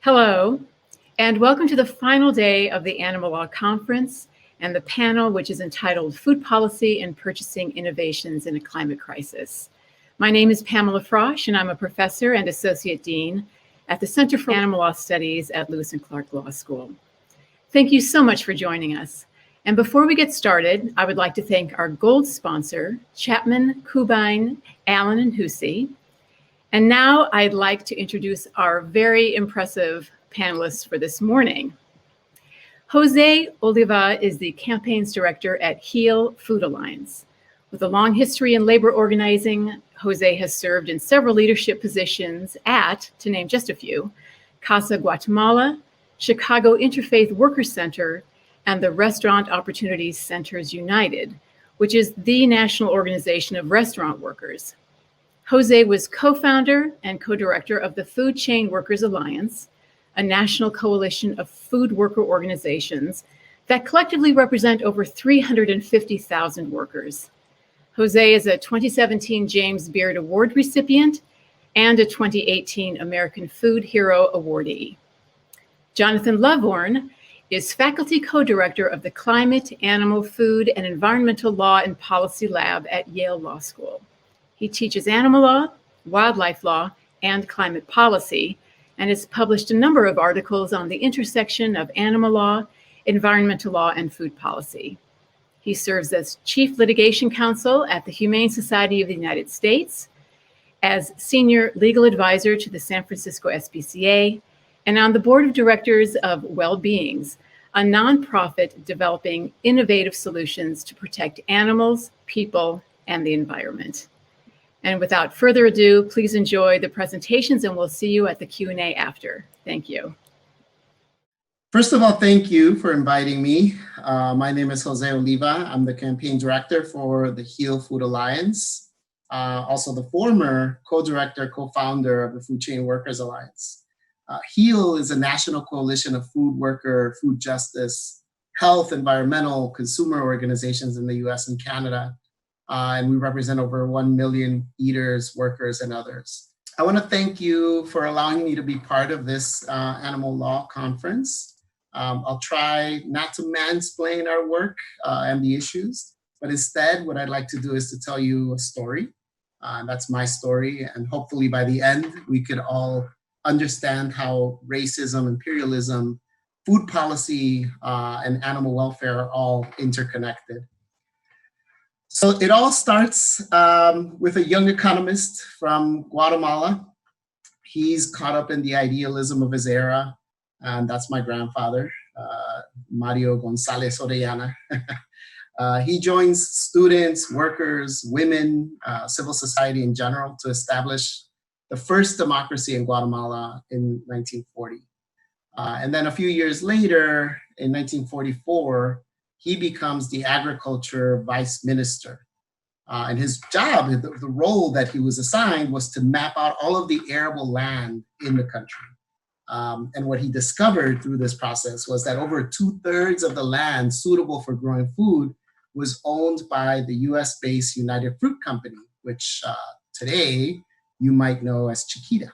Hello, and welcome to the final day of the Animal Law Conference and the panel, which is entitled Food Policy and Purchasing Innovations in a Climate Crisis. My name is Pamela Frosch, and I'm a professor and associate dean at the Center for Animal Law Studies at Lewis and Clark Law School. Thank you so much for joining us. And before we get started, I would like to thank our gold sponsor, Chapman, Kubine, Allen, and Hussey. And now I'd like to introduce our very impressive panelists for this morning. Jose Oliva is the campaigns director at HEAL Food Alliance. With a long history in labor organizing, Jose has served in several leadership positions at, to name just a few, Casa Guatemala, Chicago Interfaith Workers Center, and the Restaurant Opportunities Centers United, which is the national organization of restaurant workers. Jose was co-founder and co-director of the Food Chain Workers Alliance, a national coalition of food worker organizations that collectively represent over 350,000 workers. Jose is a 2017 James Beard Award recipient and a 2018 American Food Hero awardee. Jonathan Lovorn is faculty co-director of the Climate, Animal, Food, and Environmental Law and Policy Lab at Yale Law School. He teaches animal law, wildlife law, and climate policy, and has published a number of articles on the intersection of animal law, environmental law, and food policy. He serves as Chief Litigation Counsel at the Humane Society of the United States, as Senior Legal Advisor to the San Francisco SPCA, and on the Board of Directors of Well-Beings, a nonprofit developing innovative solutions to protect animals, people, and the environment. And without further ado, please enjoy the presentations, and we'll see you at the Q&A after. Thank you. First of all, thank you for inviting me. My name is Jose Oliva. I'm the campaign director for the HEAL Food Alliance, also the former co-director, co-founder of the Food Chain Workers Alliance. HEAL is a national coalition of food worker, food justice, health, environmental, consumer organizations in the US and Canada. And we represent over 1 million eaters, workers, and others. I want to thank you for allowing me to be part of this animal law conference. I'll try not to mansplain our work and the issues, but instead what I'd like to do is to tell you a story. That's my story, and hopefully by the end we could all understand how racism, imperialism, food policy, and animal welfare are all interconnected. So it all starts with a young economist from Guatemala. He's caught up in the idealism of his era, and that's my grandfather, Mario Gonzalez Orellana. He joins students, workers, women, civil society in general to establish the first democracy in Guatemala in 1940. And then a few years later, in 1944, he becomes the agriculture vice minister. And his job, the role that he was assigned, was to map out all of the arable land in the country. And what he discovered through this process was that over 2/3 of the land suitable for growing food was owned by the US-based United Fruit Company, which today you might know as Chiquita.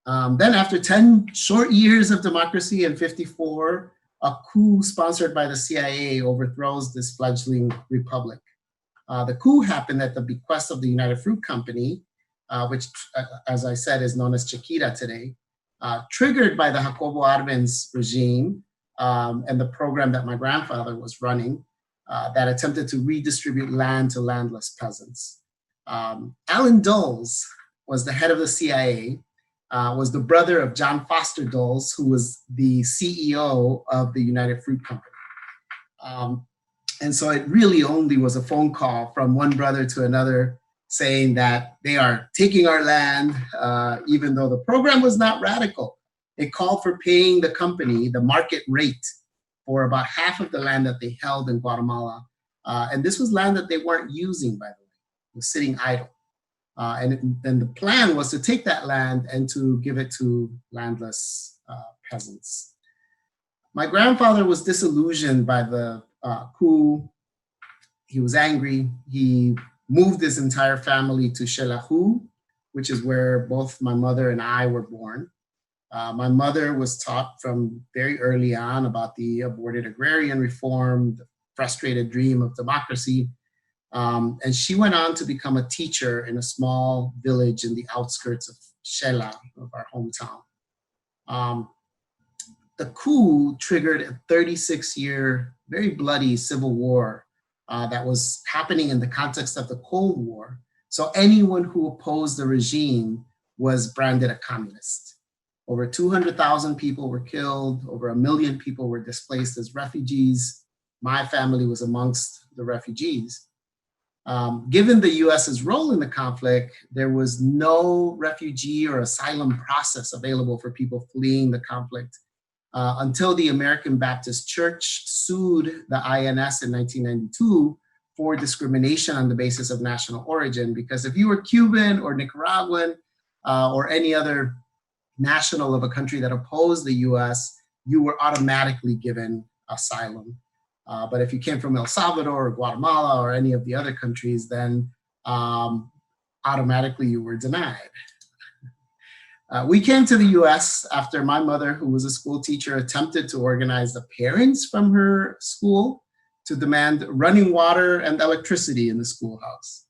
Then after 10 short years of democracy in 54, a coup sponsored by the CIA overthrows this fledgling republic. The coup happened at the bequest of the United Fruit Company, which, as I said, is known as Chiquita today, triggered by the Jacobo Arbenz regime and the program that my grandfather was running that attempted to redistribute land to landless peasants. Allen Dulles was the head of the CIA, was the brother of John Foster Dulles, who was the CEO of the United Fruit Company. And so it really only was a phone call from one brother to another saying that they are taking our land, even though the program was not radical. It called for paying the company the market rate for about half of the land that they held in Guatemala. And this was land that they weren't using, by the way. It was sitting idle. And the plan was to take that land and to give it to landless peasants. My grandfather was disillusioned by the coup. He was angry. He moved his entire family to Xelajú, which is where both my mother and I were born. My mother was taught from very early on about the aborted agrarian reform, the frustrated dream of democracy. And she went on to become a teacher in a small village in the outskirts of Shela, of our hometown. Um, the coup triggered a 36-year, very bloody civil war that was happening in the context of the Cold War. So anyone who opposed the regime was branded a communist. Over 200,000 people were killed, over 1 million people were displaced as refugees. My family was amongst the refugees. Given the US's role in the conflict, there was no refugee or asylum process available for people fleeing the conflict until the American Baptist Church sued the INS in 1992 for discrimination on the basis of national origin. Because if you were Cuban or Nicaraguan or any other national of a country that opposed the US, you were automatically given asylum. But if you came from El Salvador or Guatemala or any of the other countries, then automatically you were denied. We came to the US after my mother, who was a school teacher, attempted to organize the parents from her school to demand running water and electricity in the schoolhouse.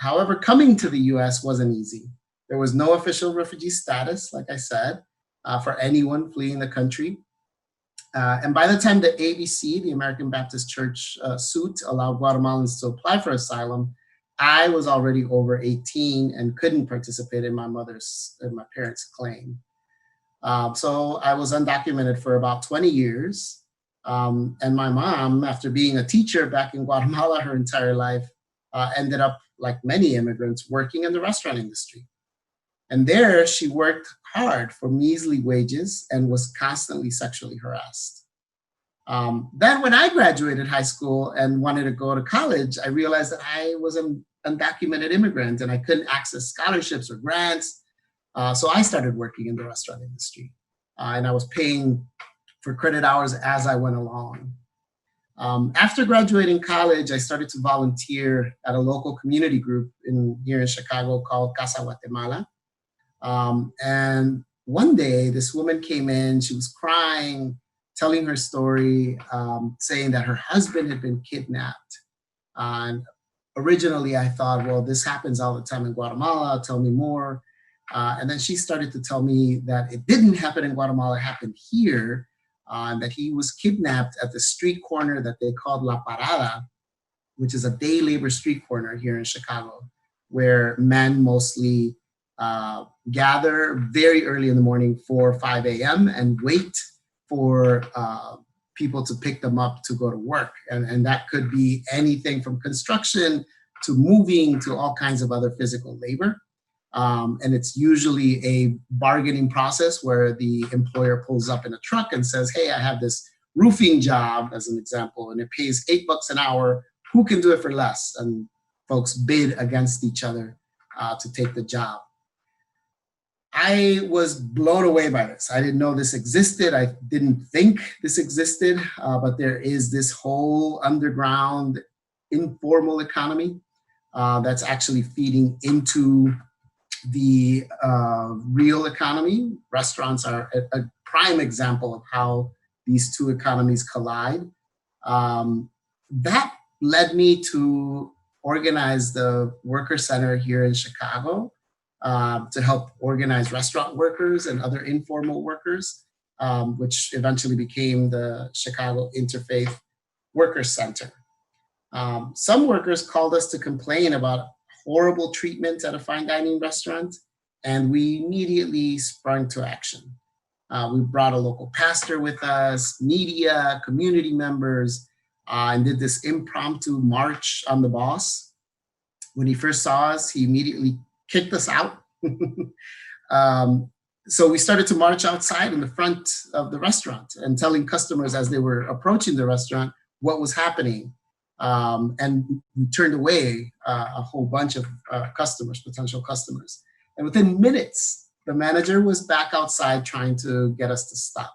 However, coming to the US wasn't easy. There was no official refugee status, like I said, for anyone fleeing the country. And by the time the ABC, the American Baptist Church suit, allowed Guatemalans to apply for asylum, I was already over 18 and couldn't participate in my parents' claim. So I was undocumented for about 20 years. And my mom, after being a teacher back in Guatemala her entire life, ended up, like many immigrants, working in the restaurant industry. And there she worked hard for measly wages and was constantly sexually harassed. Then when I graduated high school and wanted to go to college, I realized that I was an undocumented immigrant and I couldn't access scholarships or grants. So I started working in the restaurant industry. And I was paying for credit hours as I went along. After graduating college, I started to volunteer at a local community group here in Chicago called Casa Guatemala. And one day this woman came in, she was crying, telling her story, saying that her husband had been kidnapped. And originally I thought, well, this happens all the time in Guatemala, tell me more. And then she started to tell me that it didn't happen in Guatemala, it happened here, that he was kidnapped at the street corner that they called La Parada, which is a day labor street corner here in Chicago, where men mostly gather very early in the morning, 4 or 5 a.m. and wait for people to pick them up to go to work. And that could be anything from construction to moving to all kinds of other physical labor. And it's usually a bargaining process where the employer pulls up in a truck and says, hey, I have this roofing job, as an example, and it pays $8 an hour. Who can do it for less? And folks bid against each other to take the job. I was blown away by this. I didn't know this existed. I didn't think this existed, but there is this whole underground informal economy that's actually feeding into the real economy. Restaurants are a prime example of how these two economies collide. That led me to organize the Worker Center here in Chicago, to help organize restaurant workers and other informal workers, which eventually became the Chicago Interfaith Worker Center. Some workers called us to complain about horrible treatment at a fine dining restaurant, and we immediately sprung to action. We brought a local pastor with us, media, community members, and did this impromptu march on the boss. When he first saw us, he immediately kicked us out. So we started to march outside in the front of the restaurant and telling customers as they were approaching the restaurant what was happening. And we turned away a whole bunch of customers, potential customers. And within minutes, the manager was back outside trying to get us to stop.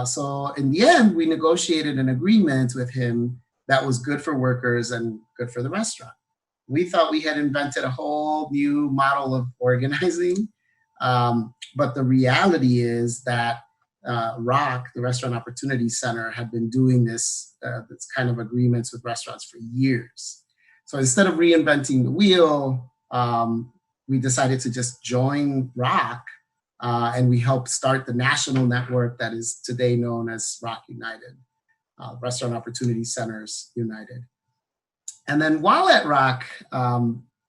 So in the end, we negotiated an agreement with him that was good for workers and good for the restaurant. We thought we had invented a whole new model of organizing. But the reality is that ROC, the Restaurant Opportunity Center, had been doing this kind of agreements with restaurants for years. So instead of reinventing the wheel, we decided to just join ROC, and we helped start the national network that is today known as ROC United, Restaurant Opportunity Centers United. And then while at ROC,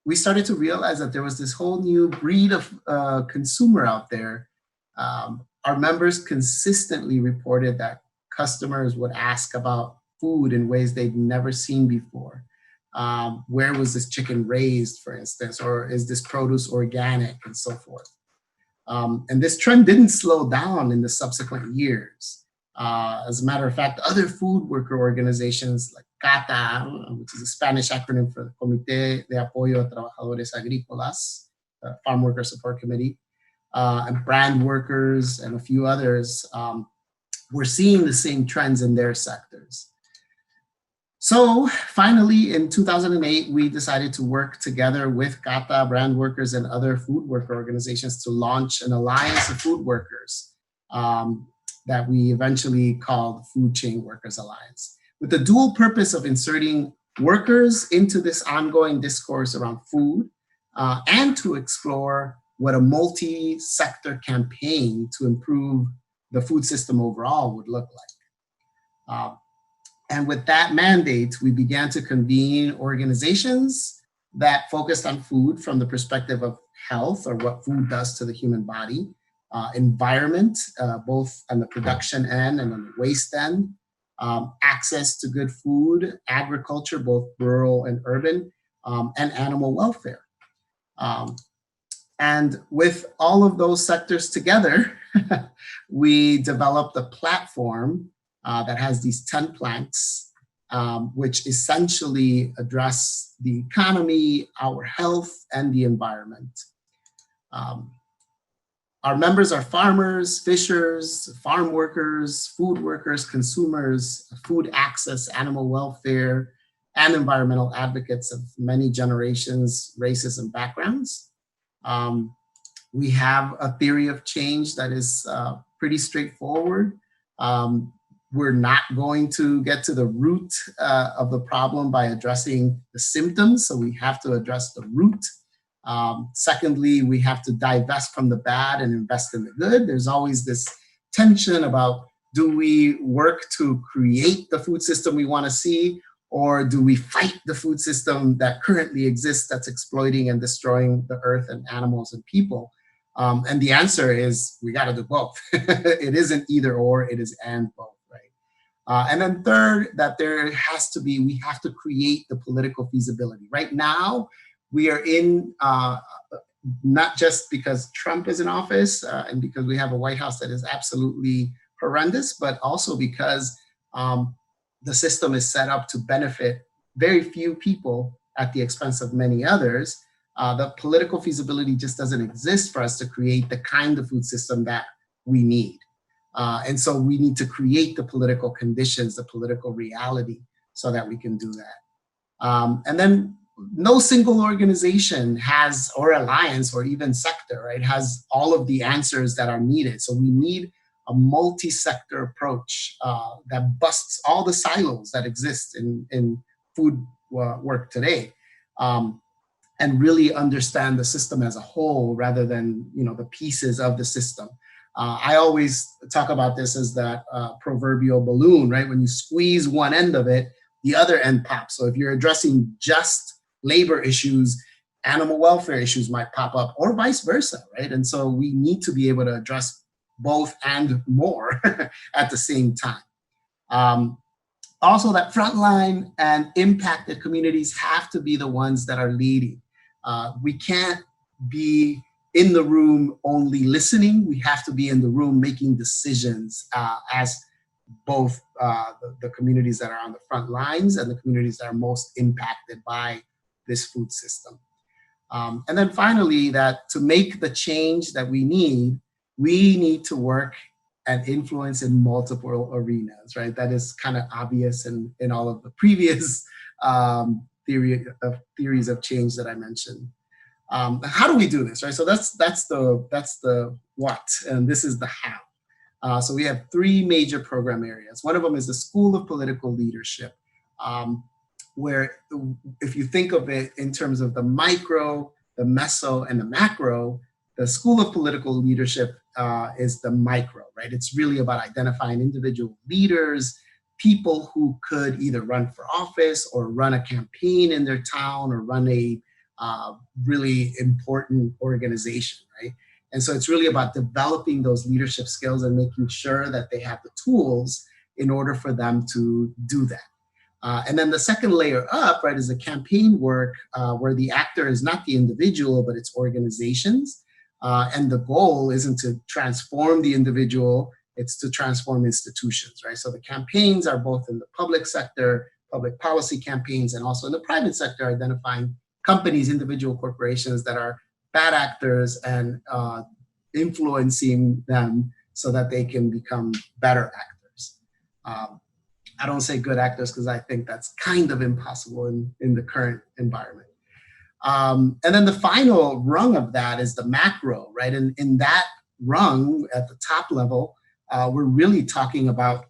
we started to realize that there was this whole new breed of consumer out there. Our members consistently reported that customers would ask about food in ways they'd never seen before. Where was this chicken raised, for instance, or is this produce organic, and so forth. And this trend didn't slow down in the subsequent years. As a matter of fact, other food worker organizations like CATA, which is a Spanish acronym for the Comité de Apoyo a Trabajadores Agrícolas, Farm Worker Support Committee, and brand workers and a few others, were seeing the same trends in their sectors. So finally, in 2008, we decided to work together with CATA, brand workers, and other food worker organizations to launch an alliance of food workers that we eventually called Food Chain Workers Alliance, with the dual purpose of inserting workers into this ongoing discourse around food, and to explore what a multi-sector campaign to improve the food system overall would look like. And with that mandate, we began to convene organizations that focused on food from the perspective of health, or what food does to the human body, environment, both on the production end and on the waste end, access to good food, agriculture, both rural and urban, and animal welfare. And with all of those sectors together, we developed a platform that has these 10 planks, which essentially address the economy, our health, and the environment. Our members are farmers, fishers, farm workers, food workers, consumers, food access, animal welfare, and environmental advocates of many generations, races, and backgrounds. We have a theory of change that is pretty straightforward. We're not going to get to the root of the problem by addressing the symptoms, so we have to address the root. Secondly, we have to divest from the bad and invest in the good. There's always this tension about, do we work to create the food system we want to see, or do we fight the food system that currently exists that's exploiting and destroying the earth and animals and people? And the answer is, we got to do both. It isn't either or, it is and both, right? And then third, that we have to create the political feasibility. Right now, we are in, not just because Trump is in office and because we have a White House that is absolutely horrendous, but also because the system is set up to benefit very few people at the expense of many others. The political feasibility just doesn't exist for us to create the kind of food system that we need. And so we need to create the political conditions, the political reality, so that we can do that. And then no single organization has, or alliance, or even sector, right, has all of the answers that are needed. So we need a multi-sector approach that busts all the silos that exist in food work today, and really understand the system as a whole rather than, the pieces of the system. I always talk about this as that proverbial balloon, right? When you squeeze one end of it, the other end pops. So if you're addressing just labor issues, animal welfare issues might pop up, or vice versa, right? And so we need to be able to address both and more at the same time. Also, that frontline and impacted communities have to be the ones that are leading. We can't be in the room only listening. We have to be in the room making decisions as both the communities that are on the front lines and the communities that are most impacted by this food system. And then finally, that to make the change that we need to work and influence in multiple arenas, right? That is kind of obvious in all of the previous theories of change that I mentioned. How do we do this, right? So that's the what, and this is the how. So we have three major program areas. One of them is the School of Political Leadership, where if you think of it in terms of the micro, the meso, and the macro, the School of Political Leadership is the micro, right? It's really about identifying individual leaders, people who could either run for office or run a campaign in their town or run a really important organization, right? And so it's really about developing those leadership skills and making sure that they have the tools in order for them to do that. And then the second layer up, right, is the campaign work where the actor is not the individual, but it's organizations. And the goal isn't to transform the individual, it's to transform institutions, right? So the campaigns are both in the public sector, public policy campaigns, and also in the private sector, identifying companies, individual corporations that are bad actors and influencing them so that they can become better actors. I don't say good actors because I think that's kind of impossible in the current environment. And then the final rung of that is the macro, right? And in that rung at the top level, we're really talking about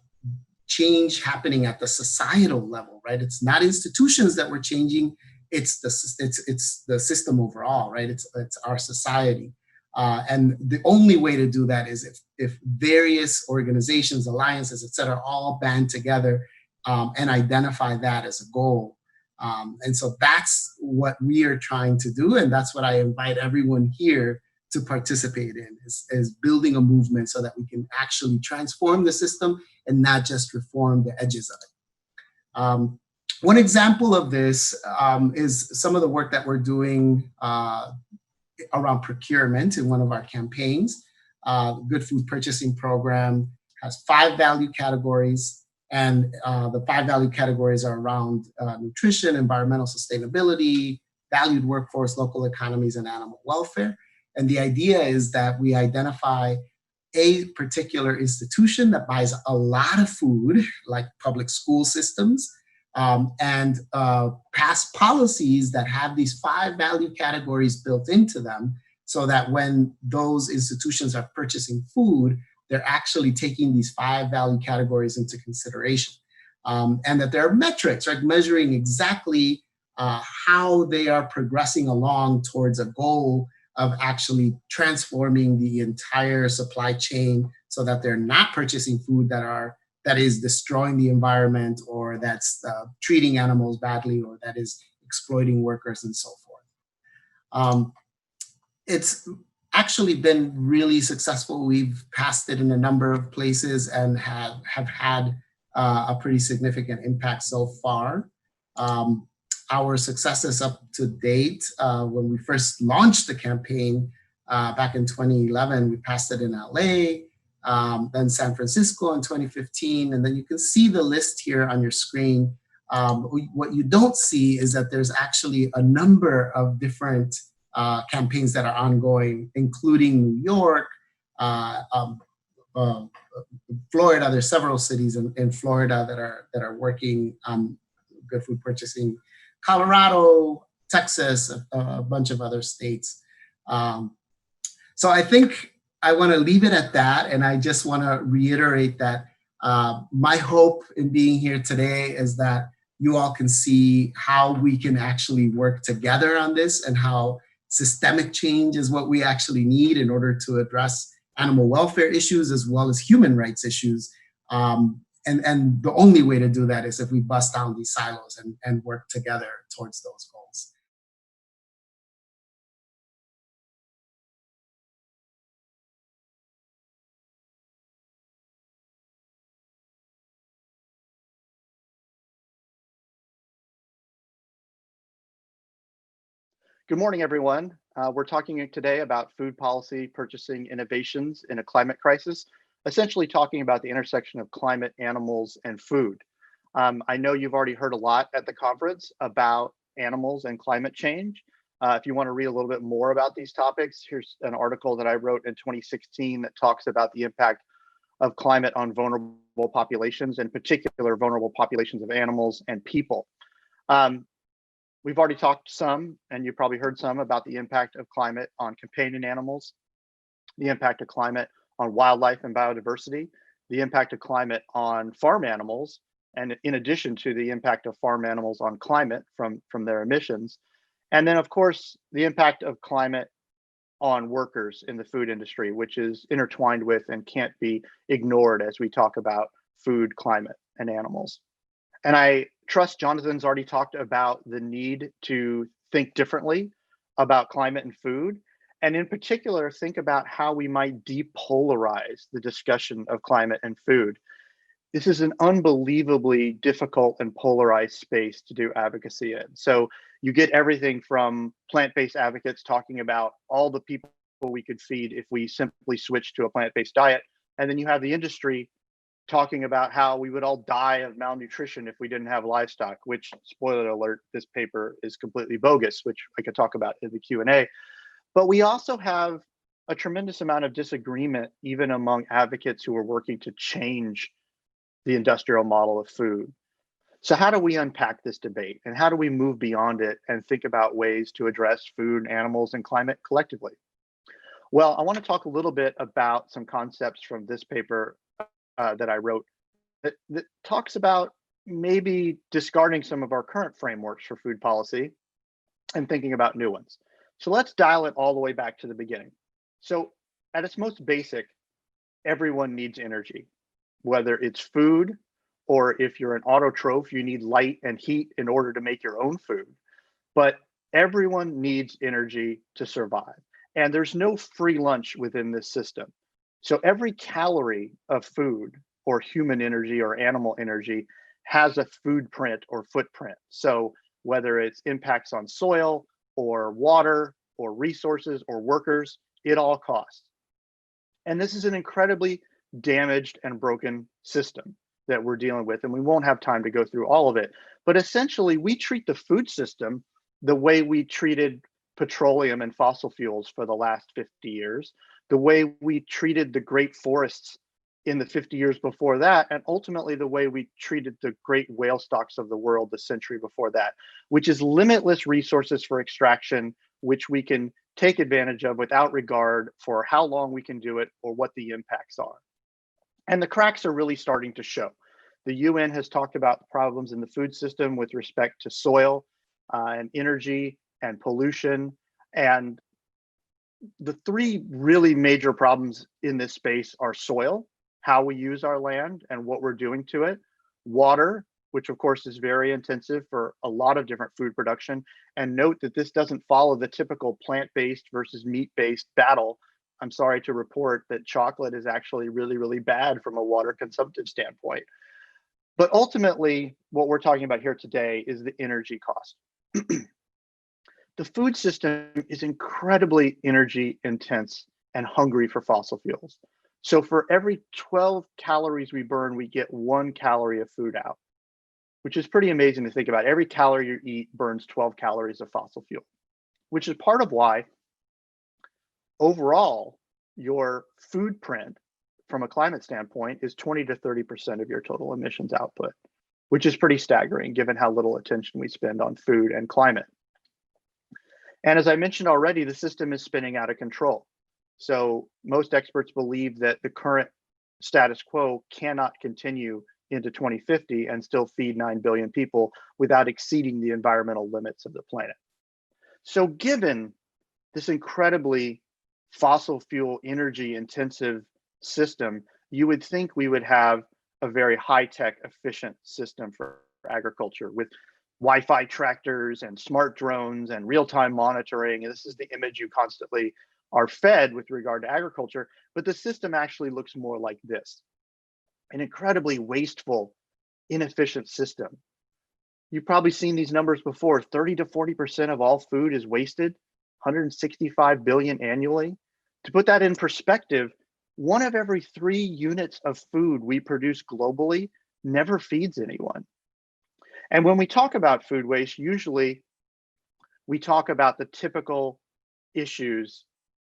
change happening at the societal level, right? It's not institutions that we're changing, it's the system overall, right? It's our society. And the only way to do that is if various organizations, alliances, et cetera, all band together and identify that as a goal. And so that's what we are trying to do. And that's what I invite everyone here to participate in, is building a movement so that we can actually transform the system and not just reform the edges of it. One example of this is some of the work that we're doing around procurement in one of our campaigns. Good Food Purchasing Program has 5 value categories, and the 5 value categories are around nutrition, environmental sustainability, valued workforce, local economies, and animal welfare. And the idea is that we identify a particular institution that buys a lot of food, like public school systems, and pass policies that have these 5 value categories built into them, so that when those institutions are purchasing food, they're actually taking these 5 value categories into consideration. And that there are metrics, right, measuring exactly how they are progressing along towards a goal of actually transforming the entire supply chain so that they're not purchasing food that is destroying the environment, or that's treating animals badly, or that is exploiting workers and so forth. It's actually been really successful. We've passed it in a number of places and have had a pretty significant impact so far. Our successes up to date, when we first launched the campaign back in 2011, we passed it in LA, then San Francisco in 2015, and then you can see the list here on your screen. What you don't see is that there's actually a number of different campaigns that are ongoing, including New York, Florida. There's several cities in Florida that are working on good food purchasing. Colorado, Texas, a bunch of other states. So I think I want to leave it at that, and I just want to reiterate that my hope in being here today is that you all can see how we can actually work together on this, and how systemic change is what we actually need in order to address animal welfare issues as well as human rights issues. And the only way to do that is if we bust down these silos and work together towards those goals. Good morning, everyone. We're talking today about food policy purchasing innovations in a climate crisis, essentially talking about the intersection of climate, animals, and food. I know you've already heard a lot at the conference about animals and climate change. If you want to read a little bit more about these topics, here's an article that I wrote in 2016 that talks about the impact of climate on vulnerable populations, in particular vulnerable populations of animals and people. We've already talked some, and you probably heard some about the impact of climate on companion animals, the impact of climate on wildlife and biodiversity, the impact of climate on farm animals, and in addition to the impact of farm animals on climate from their emissions. And then, of course, the impact of climate on workers in the food industry, which is intertwined with and can't be ignored as we talk about food, climate, and animals. And I trust Jonathan's already talked about the need to think differently about climate and food. And in particular, think about how we might depolarize the discussion of climate and food. This is an unbelievably difficult and polarized space to do advocacy in. So you get everything from plant-based advocates talking about all the people we could feed if we simply switch to a plant-based diet. And then you have the industry talking about how we would all die of malnutrition if we didn't have livestock, which, spoiler alert, this paper is completely bogus, which I could talk about in the Q&A. But we also have a tremendous amount of disagreement, even among advocates who are working to change the industrial model of food. So how do we unpack this debate, and how do we move beyond it and think about ways to address food, animals, and climate collectively? Well, I want to talk a little bit about some concepts from this paper that I wrote that talks about maybe discarding some of our current frameworks for food policy and thinking about new ones. So let's dial it all the way back to the beginning. So at its most basic, everyone needs energy, whether it's food or if you're an autotroph, you need light and heat in order to make your own food. But everyone needs energy to survive. And there's no free lunch within this system. So every calorie of food or human energy or animal energy has a food print or footprint. So whether it's impacts on soil or water or resources or workers, it all costs. And this is an incredibly damaged and broken system that we're dealing with, and we won't have time to go through all of it. But essentially, we treat the food system the way we treated petroleum and fossil fuels for the last 50 years, the way we treated the great forests in the 50 years before that, and ultimately the way we treated the great whale stocks of the world the century before that, which is limitless resources for extraction, which we can take advantage of without regard for how long we can do it or what the impacts are. And the cracks are really starting to show. The UN has talked about problems in the food system with respect to soil and energy and pollution. And the three really major problems in this space are soil, how we use our land and what we're doing to it, water, which of course is very intensive for a lot of different food production. And note that this doesn't follow the typical plant-based versus meat-based battle. I'm sorry to report that chocolate is actually really, really bad from a water consumptive standpoint. But ultimately, what we're talking about here today is the energy cost. The food system is incredibly energy intense and hungry for fossil fuels. So for every 12 calories we burn, we get 1 calorie of food out, which is pretty amazing to think about. Every calorie you eat burns 12 calories of fossil fuel, which is part of why overall your food print from a climate standpoint is 20 to 30% of your total emissions output, which is pretty staggering given how little attention we spend on food and climate. And as I mentioned already, the system is spinning out of control. So most experts believe that the current status quo cannot continue into 2050 and still feed 9 billion people without exceeding the environmental limits of the planet. So given this incredibly fossil fuel energy intensive system, you would think we would have a very high-tech efficient system for agriculture with Wi-Fi tractors and smart drones and real-time monitoring. And this is the image you constantly are fed with regard to agriculture, but the system actually looks more like this: an incredibly wasteful, inefficient system. You've probably seen these numbers before. 30 to 40% of all food is wasted, 165 billion annually. To put that in perspective, 1 of every 3 units of food we produce globally never feeds anyone. And when we talk about food waste, usually we talk about the typical issues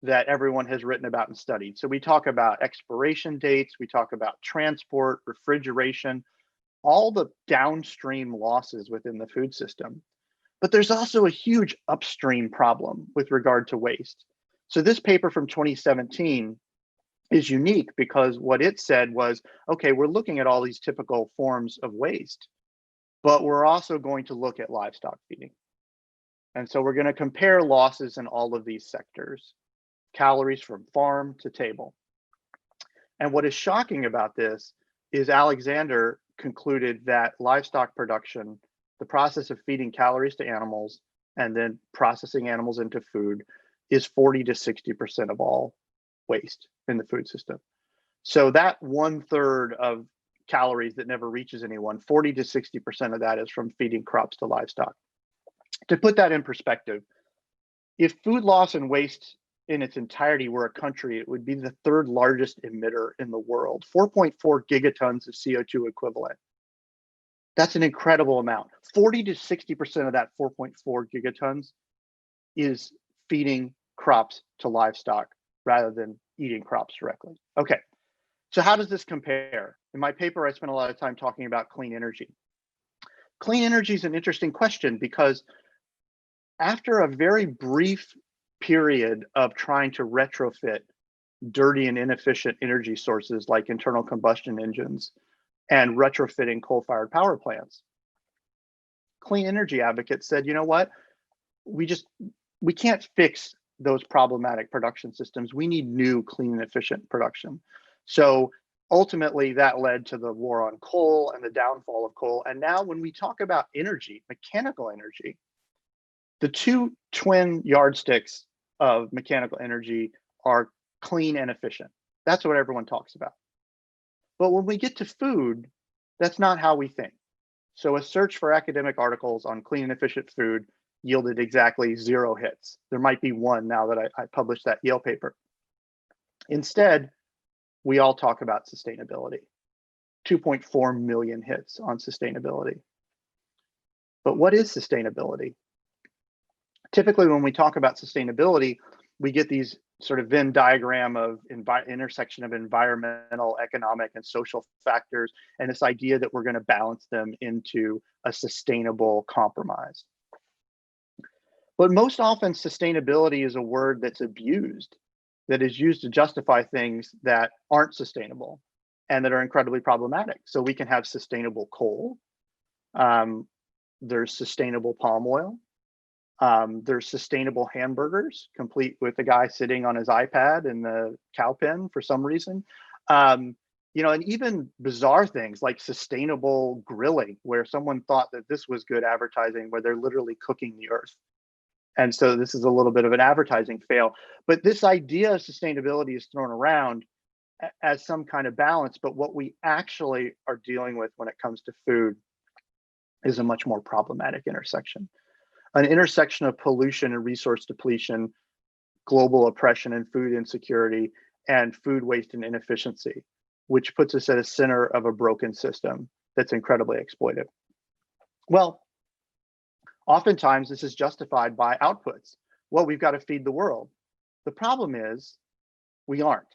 that everyone has written about and studied. So we talk about expiration dates, we talk about transport, refrigeration, all the downstream losses within the food system. But there's also a huge upstream problem with regard to waste. So this paper from 2017 is unique because what it said was, okay, we're looking at all these typical forms of waste, but we're also going to look at livestock feeding. And so we're going to compare losses in all of these sectors, calories from farm to table. And what is shocking about this is Alexander concluded that livestock production, the process of feeding calories to animals and then processing animals into food, is 40 to 60% of all waste in the food system. So that 1/3 of calories that never reaches anyone, 40 to 60% of that is from feeding crops to livestock. To put that in perspective, if food loss and waste in its entirety were a country, it would be the 3rd largest emitter in the world, 4.4 gigatons of CO2 equivalent. That's an incredible amount. 40 to 60% of that 4.4 gigatons is feeding crops to livestock rather than eating crops directly. Okay, so how does this compare? In my paper, I spent a lot of time talking about clean energy. Clean energy is an interesting question because after a very brief period of trying to retrofit dirty and inefficient energy sources like internal combustion engines and retrofitting coal-fired power plants, clean energy advocates said, you know what, we can't fix those problematic production systems. We need new, clean, and efficient production. So ultimately, that led to the war on coal and the downfall of coal. And now when we talk about energy, mechanical energy, the two twin yardsticks of mechanical energy are clean and efficient. That's what everyone talks about. But when we get to food, that's not how we think. So a search for academic articles on clean and efficient food yielded exactly 0 hits. There might be one now that I published that Yale paper. Instead, we all talk about sustainability. 2.4 million hits on sustainability. But what is sustainability? Typically, when we talk about sustainability, we get these sort of Venn diagram of intersection of environmental, economic, and social factors, and this idea that we're going to balance them into a sustainable compromise. But most often, sustainability is a word that's abused, that is used to justify things that aren't sustainable and that are incredibly problematic. So we can have sustainable coal. There's sustainable palm oil. There's sustainable hamburgers, complete with the guy sitting on his iPad in the cow pen for some reason. You know, and even bizarre things like sustainable grilling, where someone thought that this was good advertising, where they're literally cooking the earth. And so this is a little bit of an advertising fail. But this idea of sustainability is thrown around as some kind of balance. But what we actually are dealing with when it comes to food is a much more problematic intersection. An intersection of pollution and resource depletion, global oppression and food insecurity, and food waste and inefficiency, which puts us at the center of a broken system that's incredibly exploitive. Well, oftentimes this is justified by outputs. Well, we've got to feed the world. The problem is we aren't.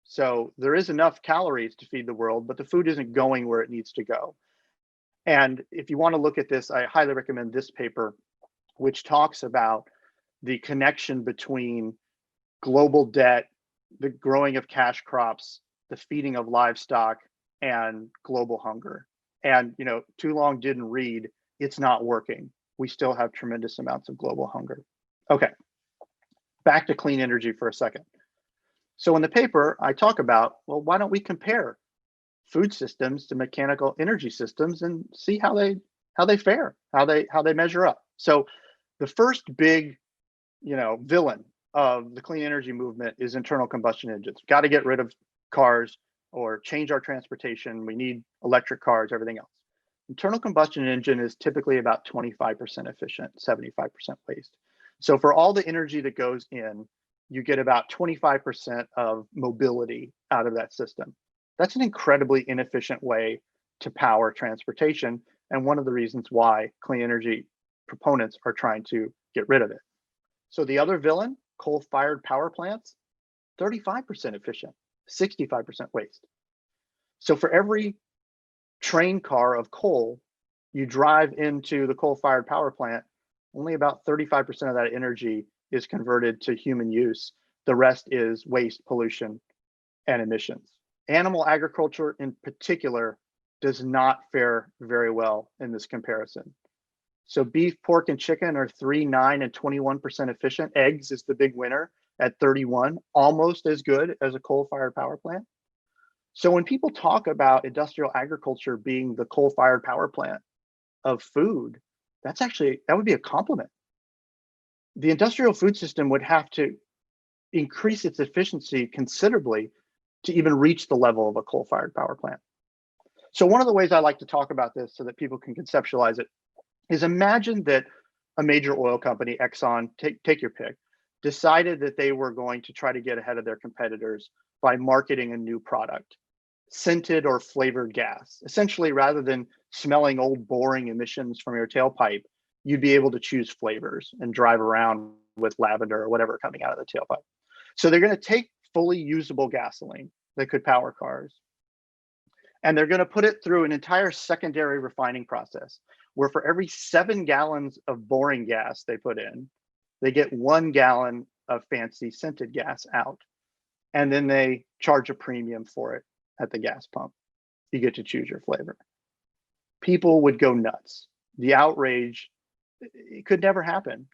So there is enough calories to feed the world, but the food isn't going where it needs to go. And if you want to look at this, I highly recommend this paper, which talks about the connection between global debt, the growing of cash crops, the feeding of livestock, and global hunger. And, you know, too long didn't read, it's not working. We still have tremendous amounts of global hunger. Okay, back to clean energy for a second. So in the paper, I talk about, well, why don't we compare food systems to mechanical energy systems and see how they fare, how they measure up. So the first big, villain of the clean energy movement is internal combustion engines. Got to get rid of cars or change our transportation. We need electric cars, everything else. Internal combustion engine is typically about 25% efficient, 75% waste. So for all the energy that goes in, you get about 25% of mobility out of that system. That's an incredibly inefficient way to power transportation, and one of the reasons why clean energy proponents are trying to get rid of it. So the other villain, coal-fired power plants, 35% efficient, 65% waste. So for every train car of coal you drive into the coal-fired power plant, Only about 35% of that energy is converted to human use. The rest is waste, pollution, and emissions. Animal agriculture in particular does not fare very well in this comparison. So beef, pork, and chicken are 3, 9, and 21% efficient. Eggs is the big winner at 31, almost as good as a coal-fired power plant. So when people talk about industrial agriculture being the coal-fired power plant of food, that would be a compliment. The industrial food system would have to increase its efficiency considerably to even reach the level of a coal-fired power plant. So one of the ways I like to talk about this so that people can conceptualize it is imagine that a major oil company, Exxon, take your pick, decided that they were going to try to get ahead of their competitors by marketing a new product, scented or flavored gas. Essentially, rather than smelling old boring emissions from your tailpipe, you'd be able to choose flavors and drive around with lavender or whatever coming out of the tailpipe. So they're going to take fully usable gasoline that could power cars, and they're going to put it through an entire secondary refining process where for every 7 gallons of boring gas they put in, they get 1 gallon of fancy scented gas out. And then they charge a premium for it at the gas pump. You get to choose your flavor. People would go nuts. The outrage, it could never happen.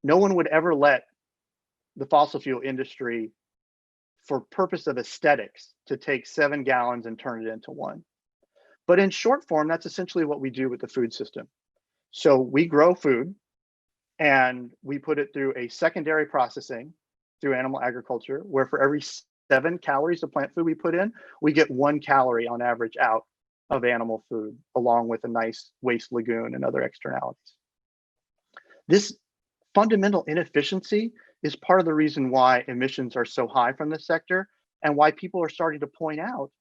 No one would ever let the fossil fuel industry, for purpose of aesthetics, to take 7 gallons and turn it into 1. But in short form, that's essentially what we do with the food system. So we grow food and we put it through a secondary processing through animal agriculture, where for every 7 calories of plant food we put in, we get 1 calorie on average out of animal food, along with a nice waste lagoon and other externalities. This fundamental inefficiency is part of the reason why emissions are so high from this sector, and why people are starting to point out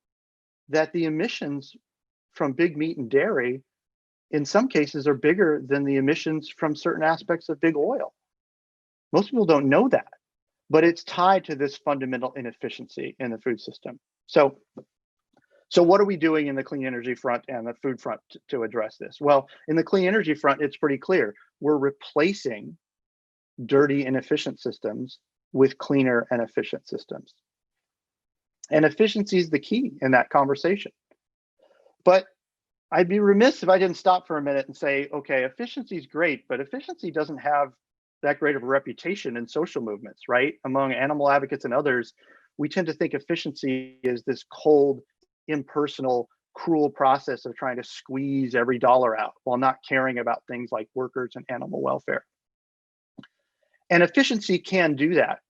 that the emissions from big meat and dairy in some cases are bigger than the emissions from certain aspects of big oil. Most people don't know that, but it's tied to this fundamental inefficiency in the food system. So what are we doing in the clean energy front and the food front to address this? Well, in the clean energy front, it's pretty clear. We're replacing dirty, inefficient systems with cleaner and efficient systems. And efficiency is the key in that conversation. But I'd be remiss if I didn't stop for a minute and say, okay, efficiency is great, but efficiency doesn't have that great of a reputation in social movements, right? Among animal advocates and others, we tend to think efficiency is this cold, impersonal, cruel process of trying to squeeze every dollar out while not caring about things like workers and animal welfare. And efficiency can do that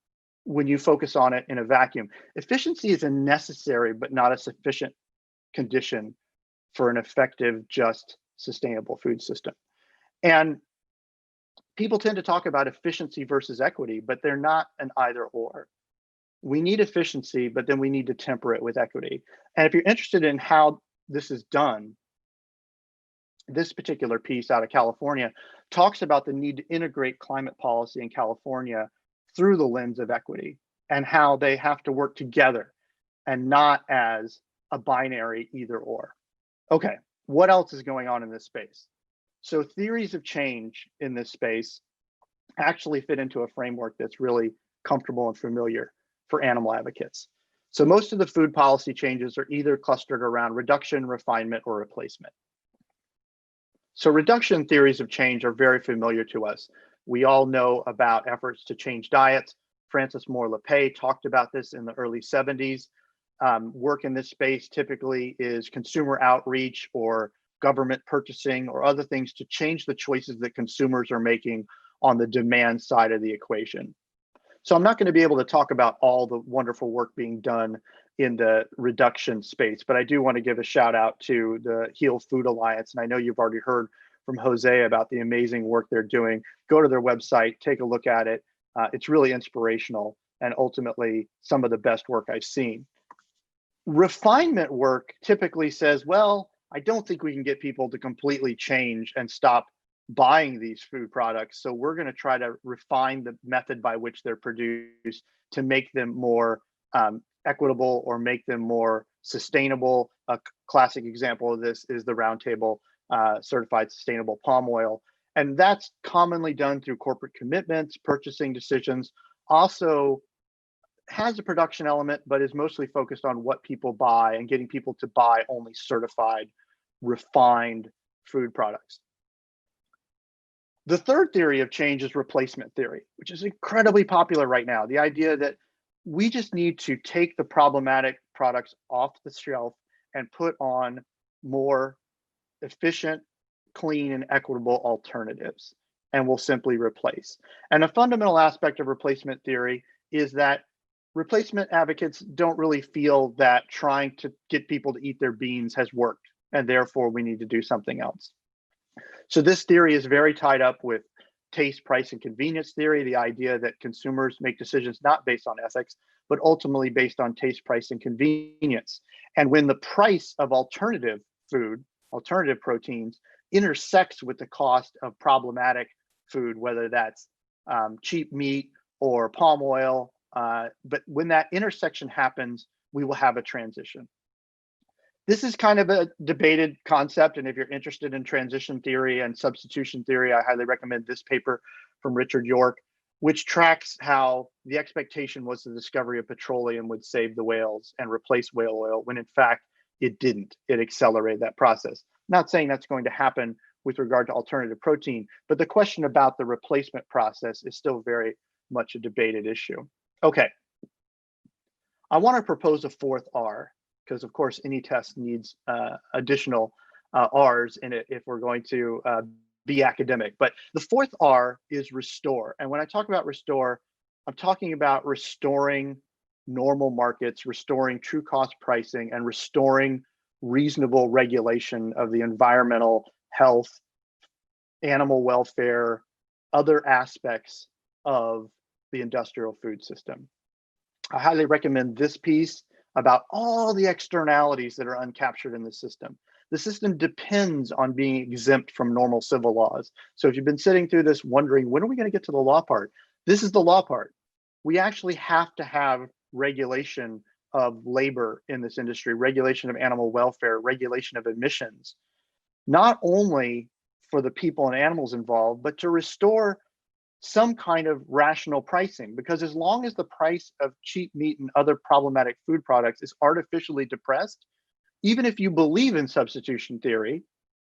when you focus on it in a vacuum. Efficiency is a necessary but not a sufficient condition for an effective, just, sustainable food system. And people tend to talk about efficiency versus equity, but they're not an either or. We need efficiency, but then we need to temper it with equity. And if you're interested in how this is done, this particular piece out of California talks about the need to integrate climate policy in California through the lens of equity, and how they have to work together and not as a binary either or. Okay, what else is going on in this space? So theories of change in this space actually fit into a framework that's really comfortable and familiar for animal advocates. So most of the food policy changes are either clustered around reduction, refinement, or replacement. So reduction theories of change are very familiar to us. We all know about efforts to change diets. Francis Moore Lappé talked about this in the early 70s. Work in this space typically is consumer outreach or government purchasing or other things to change the choices that consumers are making on the demand side of the equation. So I'm not going to be able to talk about all the wonderful work being done in the reduction space, but I do want to give a shout out to the Heal Food Alliance. And I know you've already heard from Jose about the amazing work they're doing. Go to their website, take a look at it. It's really inspirational and ultimately some of the best work I've seen. Refinement work typically says, well, I don't think we can get people to completely change and stop buying these food products. So we're going to try to refine the method by which they're produced to make them more equitable or make them more sustainable. A classic example of this is the Roundtable Certified Sustainable Palm Oil. And that's commonly done through corporate commitments, purchasing decisions, also has a production element, but is mostly focused on what people buy and getting people to buy only certified, refined food products. The third theory of change is replacement theory, which is incredibly popular right now. The idea that we just need to take the problematic products off the shelf and put on more efficient, clean, and equitable alternatives, and we'll simply replace. And a fundamental aspect of replacement theory is that replacement advocates don't really feel that trying to get people to eat their beans has worked, and therefore we need to do something else. So this theory is very tied up with taste, price, and convenience theory, the idea that consumers make decisions not based on ethics, but ultimately based on taste, price, and convenience. And when the price of alternative food, alternative proteins, intersects with the cost of problematic food, whether that's cheap meat or palm oil, but when that intersection happens, we will have a transition. This is kind of a debated concept, and if you're interested in transition theory and substitution theory, I highly recommend this paper from Richard York, which tracks how the expectation was the discovery of petroleum would save the whales and replace whale oil, when in fact it didn't. It accelerated that process. Not saying that's going to happen with regard to alternative protein, but the question about the replacement process is still very much a debated issue. Okay, I want to propose a fourth R, because of course any test needs additional R's in it if we're going to be academic. But the fourth R is restore. And when I talk about restore, I'm talking about restoring normal markets, restoring true cost pricing, and restoring reasonable regulation of the environmental, health, animal welfare, other aspects of the industrial food system. I highly recommend this piece about all the externalities that are uncaptured in the system. The system depends on being exempt from normal civil laws. So if you've been sitting through this wondering, when are we going to get to the law part? This is the law part. We actually have to have regulation of labor in this industry, regulation of animal welfare, regulation of emissions, not only for the people and animals involved, but to restore some kind of rational pricing, because as long as the price of cheap meat and other problematic food products is artificially depressed, even if you believe in substitution theory,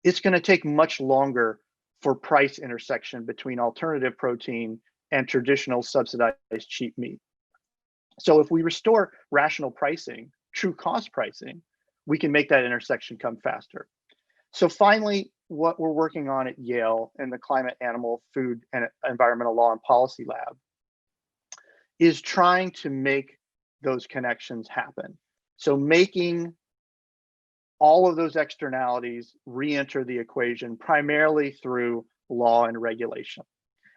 it's going to take much longer for price intersection between alternative protein and traditional subsidized cheap meat. So if we restore rational pricing, true cost pricing, we can make that intersection come faster. So finally, what we're working on at Yale in the Climate, Animal, Food, and Environmental Law and Policy Lab is trying to make those connections happen. So making all of those externalities re-enter the equation primarily through law and regulation.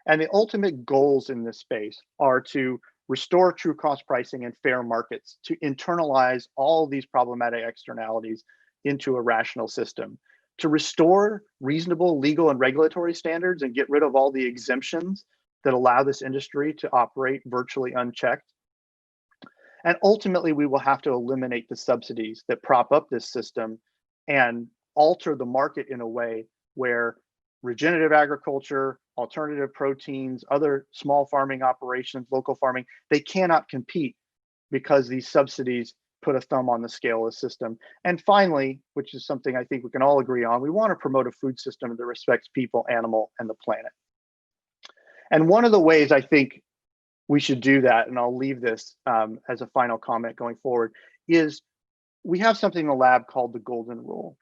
And the ultimate goals in this space are to restore true cost pricing and fair markets, to internalize all these problematic externalities into a rational system, to restore reasonable legal and regulatory standards and get rid of all the exemptions that allow this industry to operate virtually unchecked. And ultimately, we will have to eliminate the subsidies that prop up this system and alter the market in a way where regenerative agriculture, alternative proteins, other small farming operations, local farming, they cannot compete because these subsidies put a thumb on the scale of the system. And finally, which is something I think we can all agree on, we want to promote a food system that respects people, animal, and the planet. And one of the ways I think we should do that, and I'll leave this as a final comment going forward, is we have something in the lab called the Golden Rule.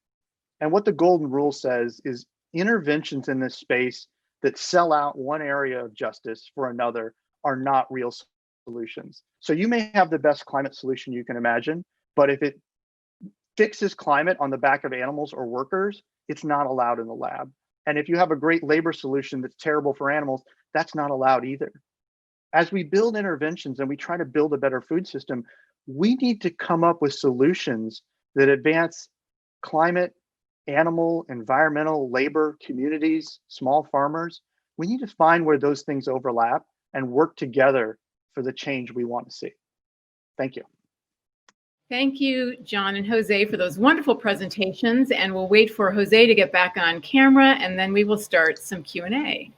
And what the Golden Rule says is interventions in this space that sell out one area of justice for another are not real solutions. So you may have the best climate solution you can imagine, but if it fixes climate on the back of animals or workers, it's not allowed in the lab. And if you have a great labor solution that's terrible for animals, that's not allowed either. As we build interventions and we try to build a better food system, we need to come up with solutions that advance climate, animal, environmental, labor, communities, small farmers. We need to find where those things overlap and work together for the change we want to see. Thank you. Thank you, John and Jose, for those wonderful presentations. And we'll wait for Jose to get back on camera, and then we will start some Q&A.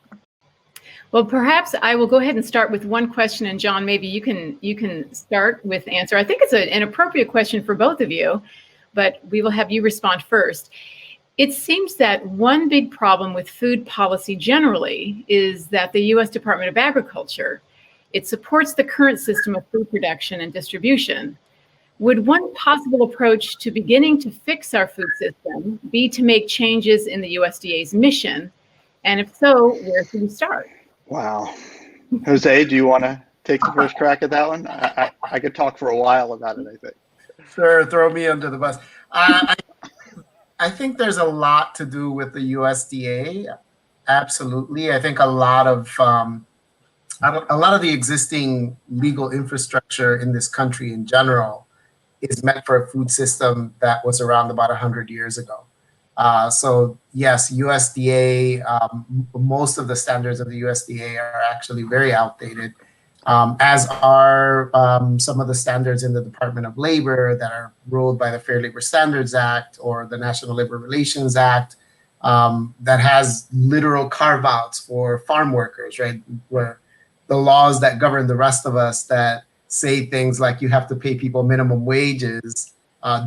Well, perhaps I will go ahead and start with one question, and John, maybe you can start with the answer. I think it's an appropriate question for both of you, but we will have you respond first. It seems that one big problem with food policy generally is that the U.S. Department of Agriculture, it supports the current system of food production and distribution. Would one possible approach to beginning to fix our food system be to make changes in the USDA's mission? And if so, where should we start? Wow. Jose, do you want to take the first crack at that one? I could talk for a while about it, I think. Sure, throw me under the bus. I think there's a lot to do with the USDA. Absolutely. I think a lot of the existing legal infrastructure in this country in general is meant for a food system that was around about 100 years ago. So yes, USDA, most of the standards of the USDA are actually very outdated, as are some of the standards in the Department of Labor that are ruled by the Fair Labor Standards Act or the National Labor Relations Act, that has literal carve-outs for farm workers, right? Where the laws that govern the rest of us that say things like you have to pay people minimum wages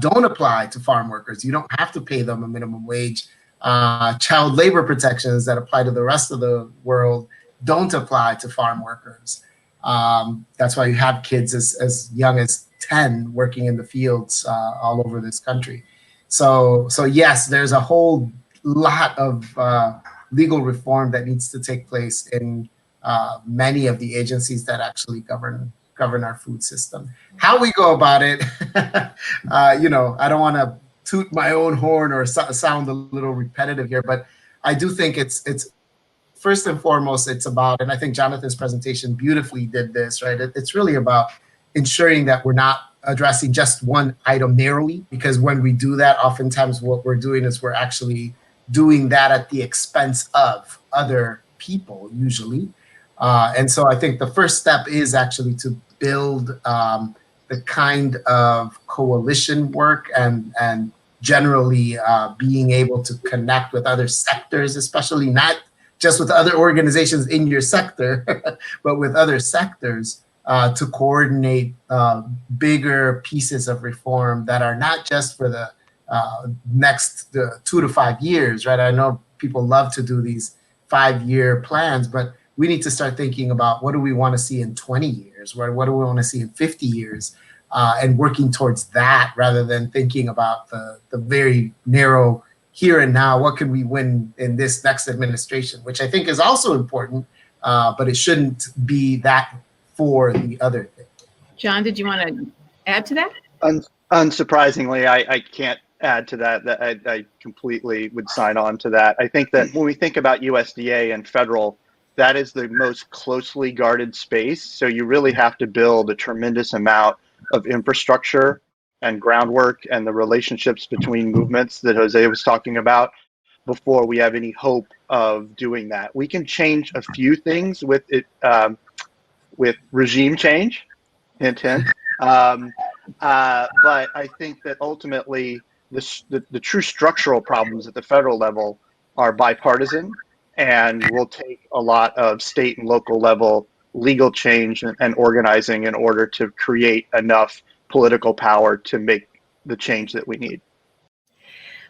don't apply to farm workers. You don't have to pay them a minimum wage. Child labor protections that apply to the rest of the world don't apply to farm workers. That's why you have kids as young as 10 working in the fields all over this country. So yes, there's a whole lot of legal reform that needs to take place in many of the agencies that actually govern our food system. How we go about it, I don't want to toot my own horn or sound a little repetitive here, but I do think it's first and foremost, it's about, and I think Jonathan's presentation beautifully did this, right? It's really about ensuring that we're not addressing just one item narrowly, because when we do that, oftentimes what we're doing is we're actually doing that at the expense of other people, usually. And so I think the first step is actually to build the kind of coalition work and generally being able to connect with other sectors, especially not just with other organizations in your sector, but with other sectors to coordinate bigger pieces of reform that are not just for the next 2 to 5 years, right? I know people love to do these 5-year plans, but we need to start thinking about what do we want to see in 20 years, right? What do we want to see in 50 years, and working towards that rather than thinking about the very narrow here and now. What can we win in this next administration, which I think is also important, but it shouldn't be that for the other thing. John, did you want to add to that? Unsurprisingly, I can't add to that. I completely would sign on to that. I think that when we think about USDA and federal, that is the most closely guarded space. So you really have to build a tremendous amount of infrastructure and groundwork and the relationships between movements that Jose was talking about before we have any hope of doing that. We can change a few things with it, with regime change, hint, hint. But I think that ultimately the true structural problems at the federal level are bipartisan and will take a lot of state and local level legal change and organizing in order to create enough political power to make the change that we need.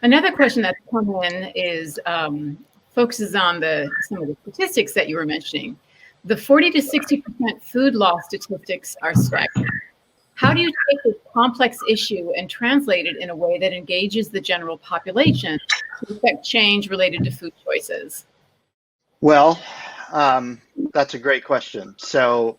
Another question that's come in is focuses on some of the statistics that you were mentioning. The 40 to 60% food loss statistics are staggering. How do you take this complex issue and translate it in a way that engages the general population to affect change related to food choices? Well, that's a great question. So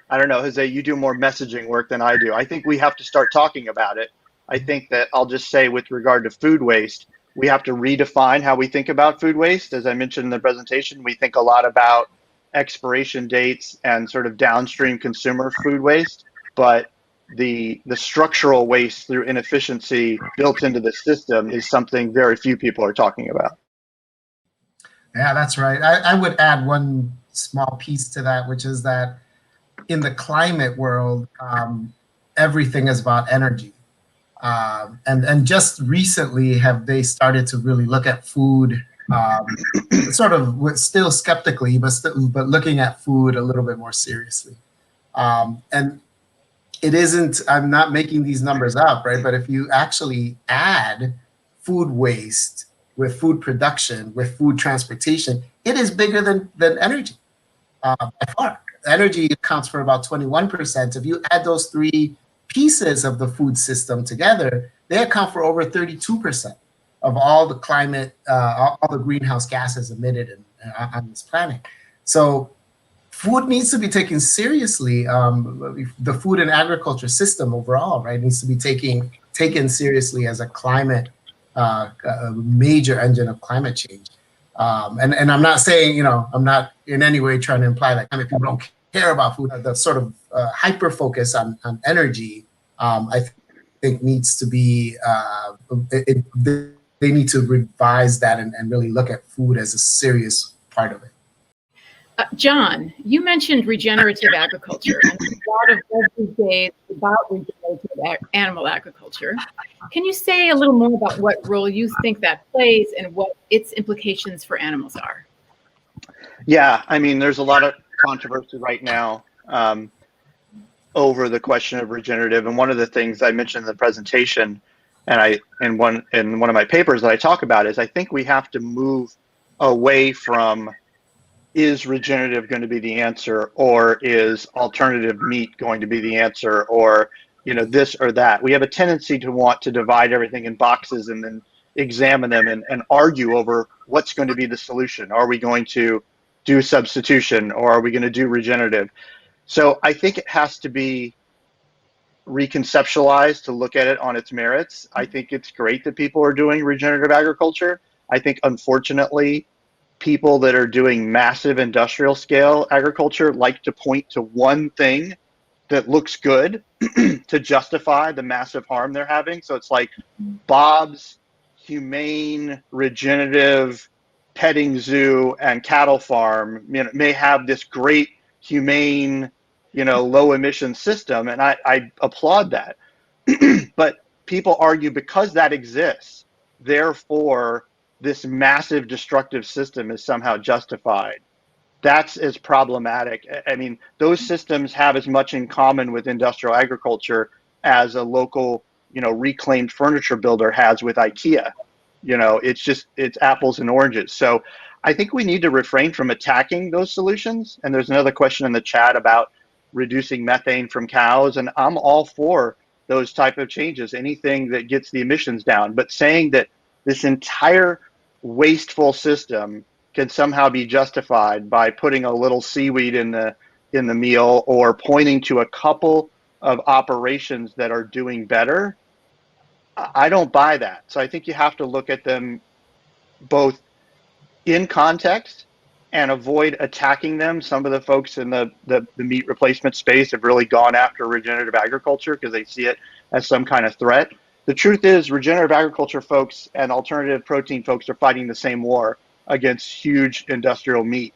I don't know, Jose, you do more messaging work than I do. I think we have to start talking about it. I think that I'll just say with regard to food waste, we have to redefine how we think about food waste. As I mentioned in the presentation, we think a lot about expiration dates and sort of downstream consumer food waste, but the structural waste through inefficiency built into the system is something very few people are talking about. Yeah, that's right. I would add one small piece to that, which is that in the climate world, everything is about energy. And just recently have they started to really look at food, sort of still skeptically, but looking at food a little bit more seriously. And it isn't, I'm not making these numbers up, right? But if you actually add food waste with food production, with food transportation, it is bigger than energy by far. Energy accounts for about 21%. If you add those three pieces of the food system together, they account for over 32% of all the climate, all the greenhouse gases emitted on this planet. So food needs to be taken seriously. The food and agriculture system overall, right, needs to be taken seriously as a climate, a major engine of climate change. And I'm not saying, I'm not in any way trying to imply that people don't care about food. The sort of hyper focus on energy, I think needs to be, they need to revise that and really look at food as a serious part of it. John, you mentioned regenerative agriculture, and a lot of work these days about regenerative animal agriculture. Can you say a little more about what role you think that plays and what its implications for animals are? Yeah, I mean, there's a lot of controversy right now over the question of regenerative, and one of the things I mentioned in the presentation, and in one of my papers that I talk about, is I think we have to move away from, is regenerative going to be the answer, or is alternative meat going to be the answer, or this or that. We have a tendency to want to divide everything in boxes and then examine them and argue over what's going to be the solution. Are we going to do substitution, or are we going to do regenerative? So I think it has to be reconceptualized to look at it on its merits. I think it's great that people are doing regenerative agriculture. I think, unfortunately, people that are doing massive industrial scale agriculture like to point to one thing that looks good to justify the massive harm they're having. So it's like Bob's humane, regenerative petting zoo and cattle farm may have this great humane, low emission system, and I applaud that. But people argue because that exists, therefore this massive destructive system is somehow justified. That's as problematic. I mean, those systems have as much in common with industrial agriculture as a local, reclaimed furniture builder has with IKEA. It's apples and oranges. So I think we need to refrain from attacking those solutions. And there's another question in the chat about reducing methane from cows. And I'm all for those type of changes, anything that gets the emissions down. But saying that this entire wasteful system can somehow be justified by putting a little seaweed in the meal, or pointing to a couple of operations that are doing better, I don't buy that. So I think you have to look at them both in context and avoid attacking them. Some of the folks in the meat replacement space have really gone after regenerative agriculture because they see it as some kind of threat. The truth is, regenerative agriculture folks and alternative protein folks are fighting the same war against huge industrial meat.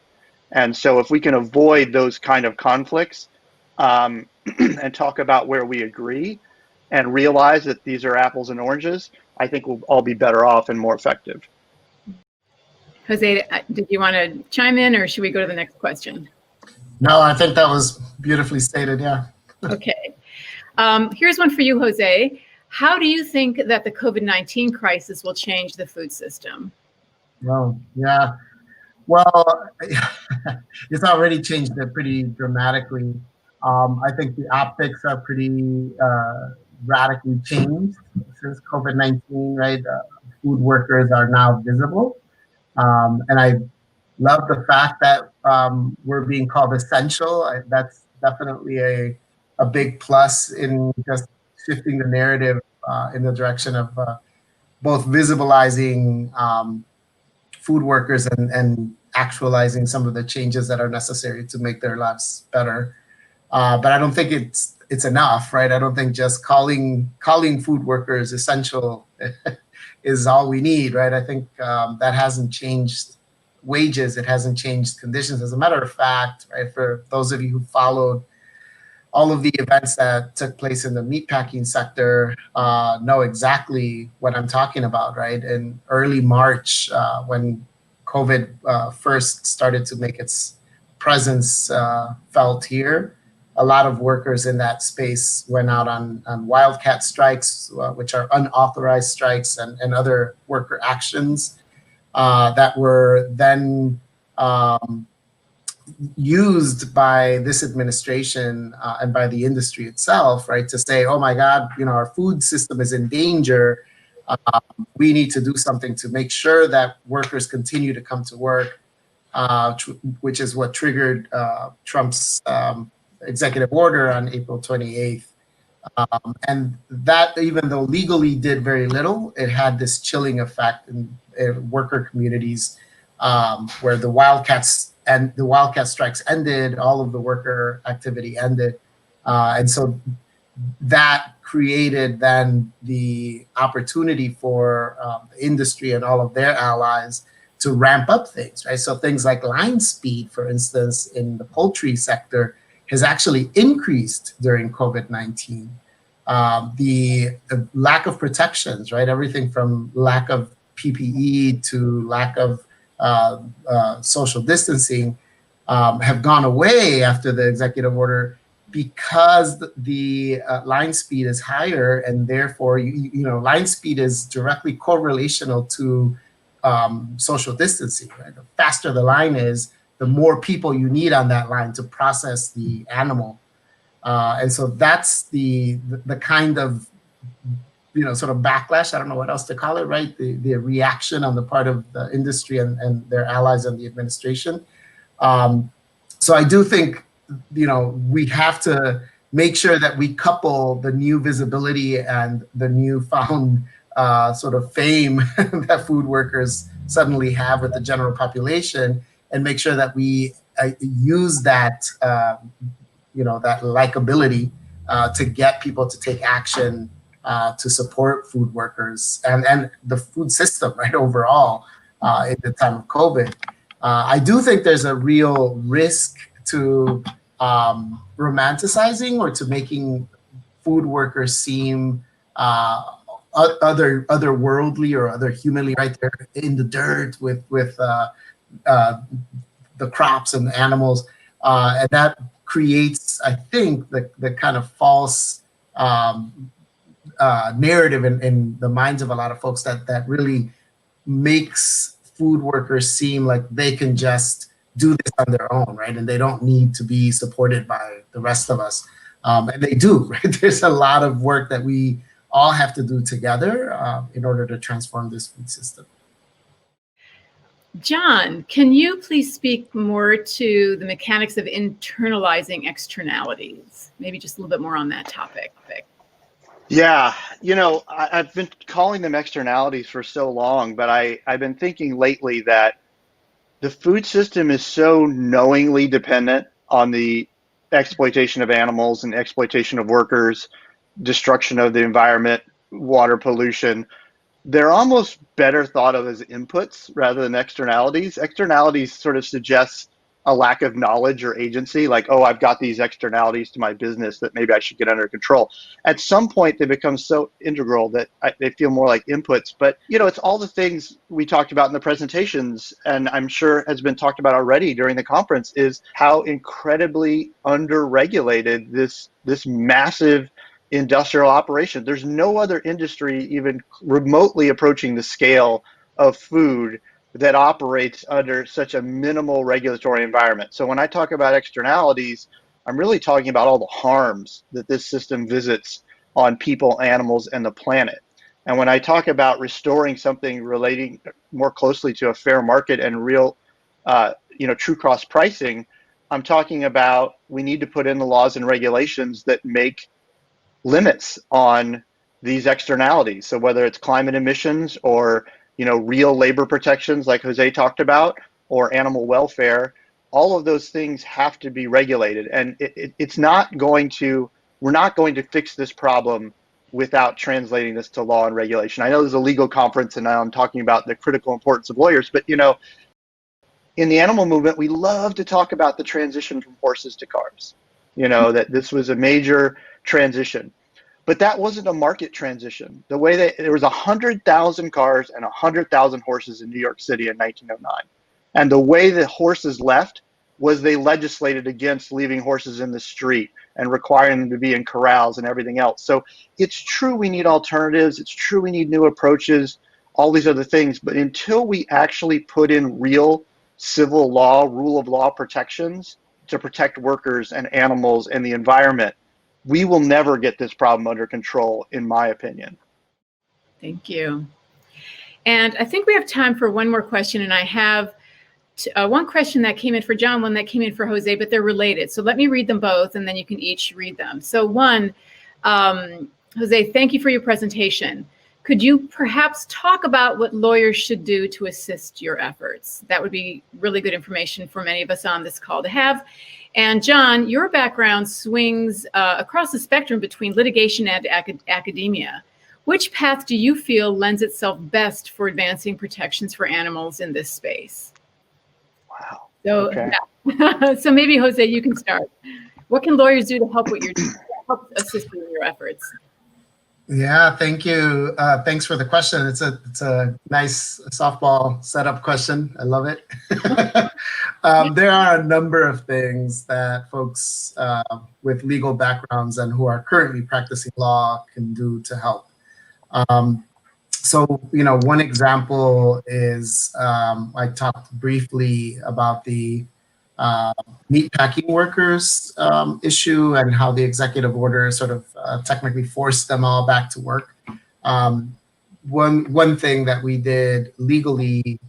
And so if we can avoid those kind of conflicts and talk about where we agree and realize that these are apples and oranges, I think we'll all be better off and more effective. Jose, did you want to chime in, or should we go to the next question? No, I think that was beautifully stated, yeah. Okay. Here's one for you, Jose. How do you think that the COVID-19 crisis will change the food system? Well, yeah. Well, it's already changed it pretty dramatically. I think the optics are pretty radically changed since COVID-19, right? Food workers are now visible. And I love the fact that we're being called essential. That's definitely a big plus in just shifting the narrative in the direction of both visibilizing food workers and actualizing some of the changes that are necessary to make their lives better. But I don't think it's enough, right? I don't think just calling food workers essential is all we need, right? I think that hasn't changed wages. It hasn't changed conditions. As a matter of fact, right, for those of you who followed all of the events that took place in the meatpacking sector know exactly what I'm talking about, right? In early March, when COVID first started to make its presence felt here, a lot of workers in that space went out on wildcat strikes, which are unauthorized strikes, and other worker actions that were then used by this administration and by the industry itself, right, to say, oh my God, our food system is in danger. We need to do something to make sure that workers continue to come to work, which is what triggered Trump's executive order on April 28th. And that, even though legally did very little, it had this chilling effect in worker communities where the wildcat strikes ended, all of the worker activity ended, and so that created then the opportunity for the industry and all of their allies to ramp up things, right? So things like line speed, for instance, in the poultry sector, has actually increased during COVID-19. The lack of protections, right? Everything from lack of PPE to lack of social distancing have gone away after the executive order because the line speed is higher, and therefore, line speed is directly correlational to social distancing, right? The faster the line is, the more people you need on that line to process the animal. And so that's the kind of, sort of backlash, I don't know what else to call it, right? The reaction on the part of the industry and their allies and the administration. So I do think, we have to make sure that we couple the new visibility and the newfound sort of fame that food workers suddenly have with the general population, and make sure that we use that, that likability to get people to take action to support food workers and the food system, right, overall in the time of COVID. I do think there's a real risk to romanticizing or to making food workers seem otherworldly or other humanly, right? They're in the dirt with the crops and the animals, and that creates, I think, the kind of false narrative in the minds of a lot of folks that really makes food workers seem like they can just do this on their own, right? And they don't need to be supported by the rest of us. And they do, right? There's a lot of work that we all have to do together in order to transform this food system. John, can you please speak more to the mechanics of internalizing externalities? Maybe just a little bit more on that topic. Yeah, I've been calling them externalities for so long, but I've been thinking lately that the food system is so knowingly dependent on the exploitation of animals and exploitation of workers, destruction of the environment, water pollution. They're almost better thought of as inputs rather than externalities. Externalities sort of suggest a lack of knowledge or agency, like, oh, I've got these externalities to my business that maybe I should get under control. At some point, they become so integral that they feel more like inputs. But, it's all the things we talked about in the presentations, and I'm sure has been talked about already during the conference, is how incredibly underregulated this massive industrial operation. There's no other industry even remotely approaching the scale of food that operates under such a minimal regulatory environment. So when I talk about externalities, I'm really talking about all the harms that this system visits on people, animals, and the planet. And when I talk about restoring something relating more closely to a fair market and real, true cross pricing, I'm talking about we need to put in the laws and regulations that make limits on these externalities. So whether it's climate emissions or real labor protections like Jose talked about, or animal welfare, all of those things have to be regulated. And we're not going to fix this problem without translating this to law and regulation. I know this is a legal conference and now I'm talking about the critical importance of lawyers, but in the animal movement, we love to talk about the transition from horses to cars. that this was a major transition. But that wasn't a market transition. The way that there was 100,000 cars and 100,000 horses in New York City in 1909. And the way the horses left was they legislated against leaving horses in the street and requiring them to be in corrals and everything else. So it's true we need alternatives. It's true we need new approaches, all these other things. But until we actually put in real civil law, rule of law protections to protect workers and animals and the environment, we will never get this problem under control, in my opinion. Thank you. And I think we have time for one more question. And I have one question that came in for John, one that came in for Jose, but they're related. So let me read them both, and then you can each read them. So one, Jose, thank you for your presentation. Could you perhaps talk about what lawyers should do to assist your efforts? That would be really good information for many of us on this call to have. And John, your background swings across the spectrum between litigation and academia. Which path do you feel lends itself best for advancing protections for animals in this space? Wow. So, Okay. yeah. So maybe Jose, you can start. What can lawyers do to help help assist you in your efforts? Yeah, thank you. Thanks for the question. It's a nice softball setup question. I love it. There are a number of things that folks with legal backgrounds and who are currently practicing law can do to help. So, one example is I talked briefly about the meatpacking workers issue and how the executive order sort of technically forced them all back to work. One thing that we did legally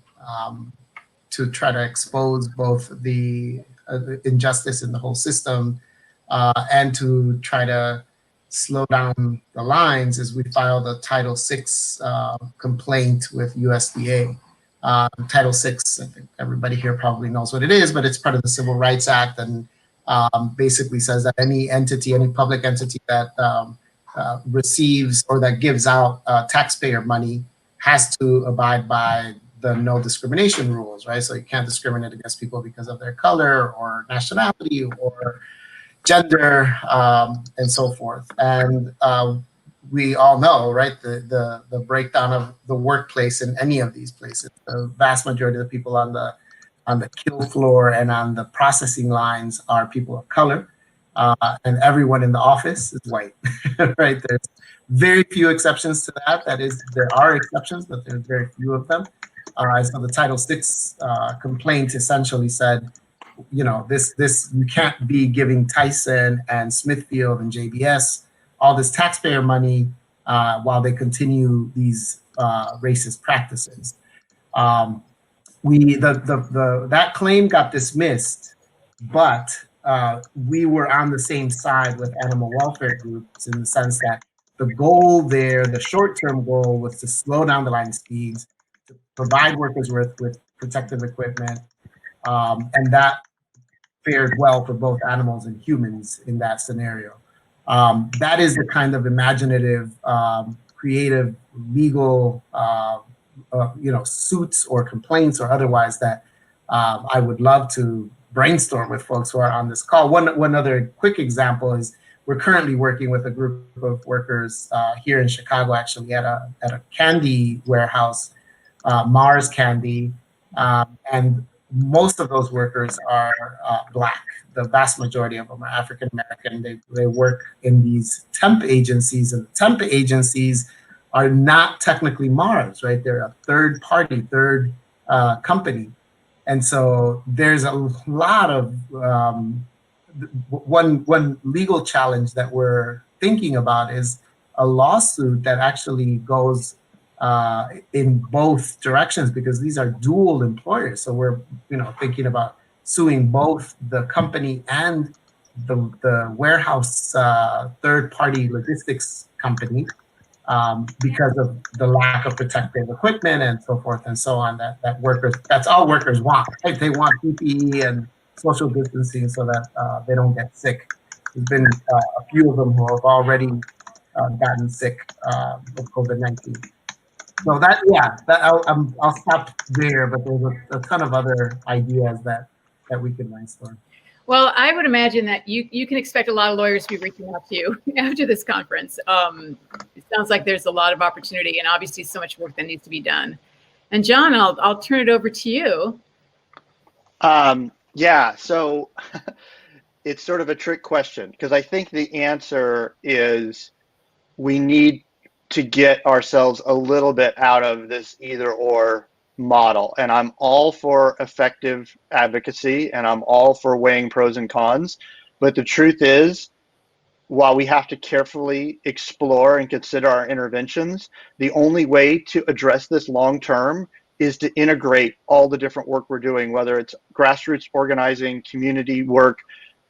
to try to expose both the injustice in the whole system and to try to slow down the lines is we filed a Title VI complaint with USDA. Title VI, I think everybody here probably knows what it is, but it's part of the Civil Rights Act and basically says that any entity, any public entity that receives or that gives out taxpayer money has to abide by the no discrimination rules, right? So you can't discriminate against people because of their color or nationality or gender and so forth. And we all know, right, the breakdown of the workplace in any of these places. The vast majority of the people on the kill floor and on the processing lines are people of color, and everyone in the office is white, right? There's very few exceptions to that. That is, there are exceptions, but there's very few of them. So the Title VI complaint essentially said, this you can't be giving Tyson and Smithfield and JBS all this taxpayer money while they continue these racist practices. That claim got dismissed, but we were on the same side with animal welfare groups in the sense that the goal there, the short-term goal, was to slow down the line speeds, to provide workers with protective equipment, and that fared well for both animals and humans in that scenario. That is the kind of imaginative, creative, legal, suits or complaints or otherwise that I would love to brainstorm with folks who are on this call. One other quick example is we're currently working with a group of workers here in Chicago, actually at a candy warehouse, Mars Candy, and most of those workers are Black. The vast majority of them are African American. They work in these temp agencies, and the temp agencies are not technically Mars, right? They're a third company. And so there's a lot of one legal challenge that we're thinking about is a lawsuit that actually goes in both directions, because these are dual employers. So we're thinking about suing both the company and the warehouse third-party logistics company because of the lack of protective equipment and so forth and so on that's all workers want, right? They want PPE and social distancing so that they don't get sick. There's been a few of them who have already gotten sick with COVID-19. So I'll stop there, but there's a ton of other ideas that we can brainstorm. Well, I would imagine that you can expect a lot of lawyers to be reaching out to you after this conference. It sounds like there's a lot of opportunity and obviously so much work that needs to be done. And John, I'll turn it over to you. Yeah, so it's sort of a trick question because I think the answer is we need to get ourselves a little bit out of this either or model. And I'm all for effective advocacy and I'm all for weighing pros and cons. But the truth is, while we have to carefully explore and consider our interventions, the only way to address this long term is to integrate all the different work we're doing, whether it's grassroots organizing, community work,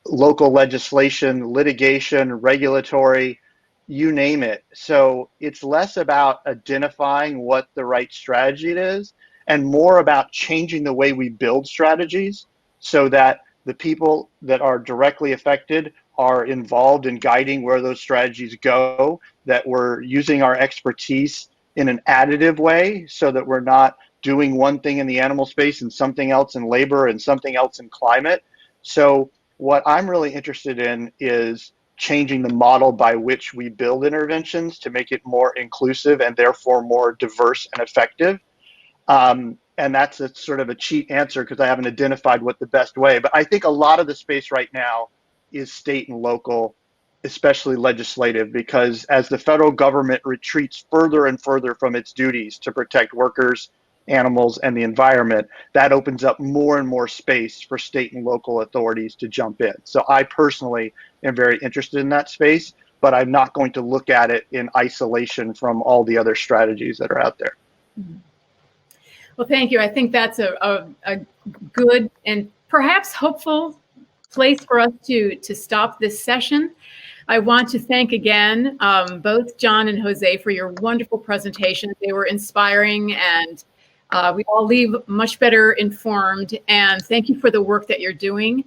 local legislation, litigation, regulatory, you name it. So it's less about identifying what the right strategy is and more about changing the way we build strategies so that the people that are directly affected are involved in guiding where those strategies go, that we're using our expertise in an additive way so that we're not doing one thing in the animal space and something else in labor and something else in climate. So what I'm really interested in is changing the model by which we build interventions to make it more inclusive and therefore more diverse and effective. And that's a sort of a cheat answer because I haven't identified what the best way, but I think a lot of the space right now is state and local, especially legislative, because as the federal government retreats further and further from its duties to protect workers, animals, and the environment, that opens up more and more space for state and local authorities to jump in. So I personally am very interested in that space, but I'm not going to look at it in isolation from all the other strategies that are out there. Well, thank you. I think that's a good and perhaps hopeful place for us to stop this session. I want to thank again both John and Jose for your wonderful presentations. They were inspiring and we all leave much better informed. And thank you for the work that you're doing.